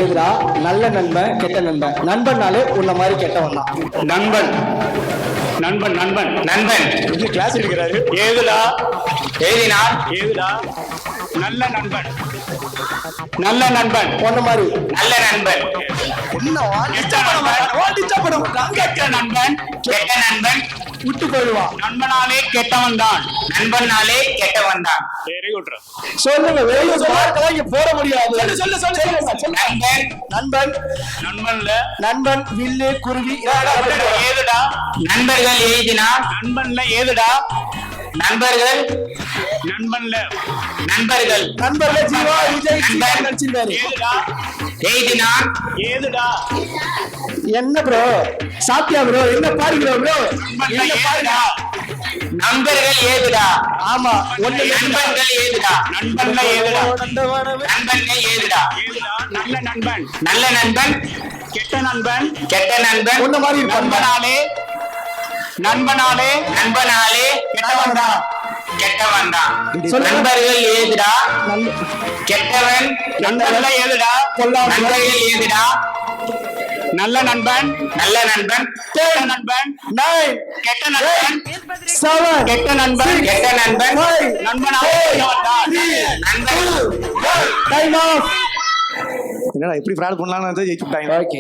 ஏதுடா நல்ல நண்பன் கெட்ட நண்பன். நண்பன்னாலே உன்ன மாதிரி கெட்டவன் தான். நண்பன் நண்பன் நண்பன் நண்பன் கிளாஸ் எடுக்கிறாரு. ஏதுடா எழுதினார் ஏதுடா நல்ல நண்பன் நல்ல நண்பன் உன்ன மாதிரி நல்ல நண்பன் கெட்ட நண்பன் கெட்ட நண்பன் விட்டு போயிடுவான். நண்பனாலே கெட்டவன் தான் நண்பனாலே கெட்டவன் தான். சொல்லுங்க, வெளியே சொல்ல இங்க போட முடியாது. சொல்லு நண்பன் நண்பன் நண்பன்ல நண்பன் வில்லு குருவி ஏதுடா நண்பர்கள் எழுதினார் நண்பன்ல ஏதுடா நண்பர்கள் நண்பன்ல நண்பர்கள் நண்பர்கள் ஜீவா விஜய் நடிச்சிருக்காரு. ஏதுடா எழுதினார் ஏதுடா என்ன ப்ரோ சாப்பிட்டியா ப்ரோ? என்ன பாருங்க ப்ரோ? என்ன பாருங்க? நண்பர்கள் ஏதுடா. ஆமா, ஒண்ணு நண்பர்கள் ஏதுடா நண்பன்ல ஏதுடா நண்பன்ல ஏதுடா நல்ல நண்பன் நல்ல நண்பன் கெட்ட நண்பன் கெட்ட நண்பன் ஒண்ணு மாதிரி நண்பனாலே நண்பனாலே நண்பனாலே கெட்டவன் தான் கெட்டவன் தான். நண்பர்கள் ஏதுடா கெட்டவன் நண்பன்ல ஏதுடா நண்பர்கள் ஏதுடா நல்ல நண்பன் நல்ல நண்பன் கெட்ட நண்பன் 9 கெட்ட நண்பன் 7 கெட்ட நண்பன் கெட்ட நண்பன் நண்பனாலே நண்பன். Time off. என்னடா எப்படி ஃப்ராட் பண்ணலாம்னு ஜெயிச்சு விட்டாங்க. ஓகே.